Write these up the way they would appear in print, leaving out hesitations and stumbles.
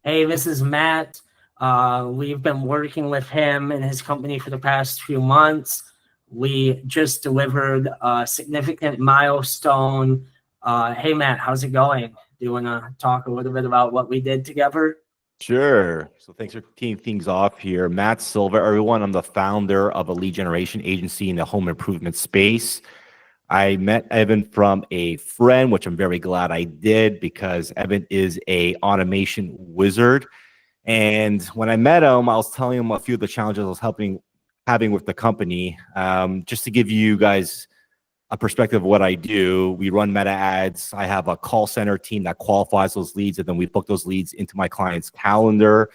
Hey, this is Matt. We've been working with him and his company for the past few months. We just delivered a significant milestone. Hey, Matt, how's it going? Do you want to talk a little bit about what we did together? Sure. So thanks for teeing things off here. Matt Silva, everyone. I'm the founder of a lead generation agency in the home improvement space. I met Evan from a friend, which I'm very glad I did because Evan is a automation wizard. And when I met him, I was telling him a few of the challenges I was having with the company. Just to give you guys a perspective of what I do, we run meta ads. I have a call center team that qualifies those leads, and then we book those leads into my client's calendar.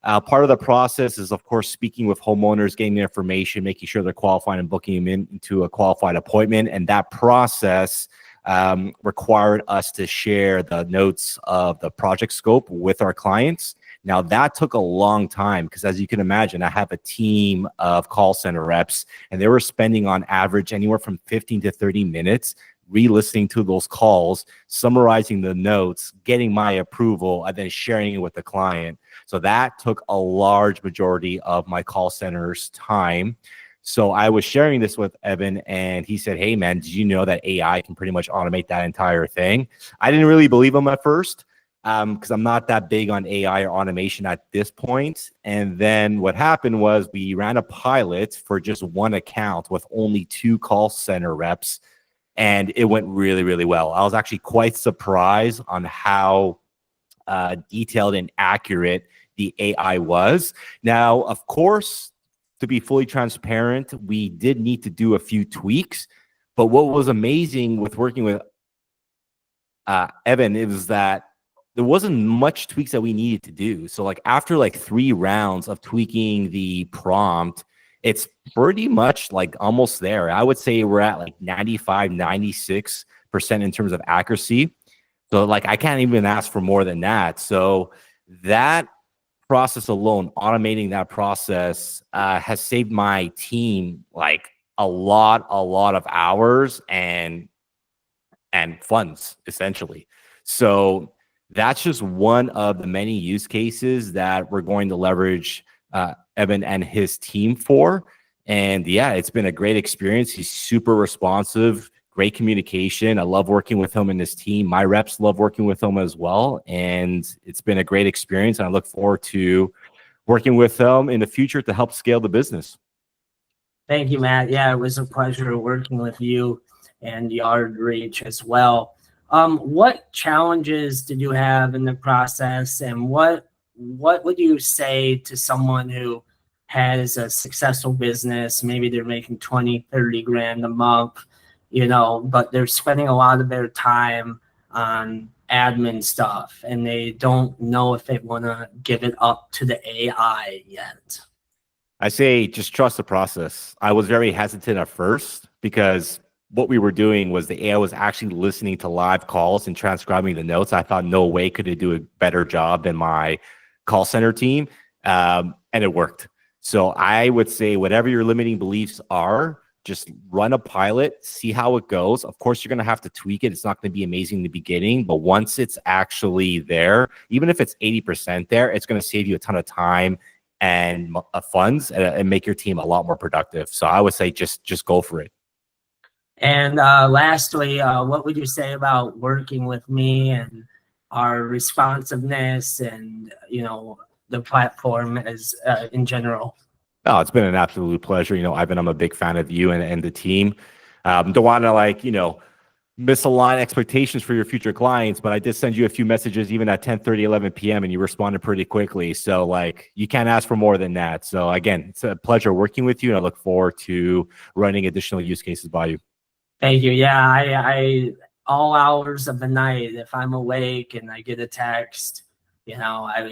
Part of the process is, of course, speaking with homeowners, getting their information, making sure they're qualified, and booking them into a qualified appointment. And that process required us to share the notes of the project scope with our clients. Now, that took a long time because, as you can imagine, I have a team of call center reps, and they were spending on average anywhere from 15 to 30 minutes re-listening to those calls, summarizing the notes, getting my approval, and then sharing it with the client. So that took a large majority of my call center's time. So I was sharing this with Evan, and he said, hey, man, did you know that AI can pretty much automate that entire thing? I didn't really believe him at first because I'm not that big on AI or automation at this point. And then what happened was we ran a pilot for just one account with only 2 call center reps, and it went really, really well. I was actually quite surprised on how detailed and accurate the AI was. Now, of course, to be fully transparent, we did need to do a few tweaks. But what was amazing with working with Evan is that there wasn't much tweaks that we needed to do. So like after like 3 rounds of tweaking the prompt, it's pretty much like almost there. I would say we're at like 95, 96% in terms of accuracy. So like I can't even ask for more than that. So that process alone, automating that process has saved my team like a lot of hours and funds essentially. So that's just one of the many use cases that we're going to leverage Evan and his team for. And yeah, it's been a great experience. He's super responsive, great communication. I love working with him and his team. My reps love working with him as well. And it's been a great experience. And I look forward to working with them in the future to help scale the business. Thank you, Matt. Yeah, it was a pleasure working with you and YardReach as well. What challenges did you have in the process, and what would you say to someone who has a successful business? Maybe they're making 20, 30 grand a month, but they're spending a lot of their time on admin stuff, and they don't know if they want to give it up to the AI yet. I say just trust the process. I was very hesitant at first because what we were doing was the AI was actually listening to live calls and transcribing the notes. I thought no way could it do a better job than my call center team, and it worked. So I would say whatever your limiting beliefs are, just run a pilot, see how it goes. Of course, you're going to have to tweak it. It's not going to be amazing in the beginning, but once it's actually there, even if it's 80% there, it's going to save you a ton of time and funds and make your team a lot more productive. So I would say just go for it. And lastly, what would you say about working with me and our responsiveness and, the platform as in general? Oh, it's been an absolute pleasure. Ivan, I'm a big fan of you and the team. Don't want to misalign expectations for your future clients, but I did send you a few messages even at 10:30, 11 p.m. and you responded pretty quickly. So you can't ask for more than that. So again, it's a pleasure working with you, and I look forward to running additional use cases by you. Thank you. Yeah, I all hours of the night, if I'm awake and I get a text, I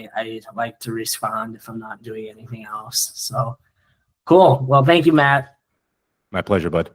like to respond if I'm not doing anything else. So cool. Well, thank you, Matt. My pleasure, bud.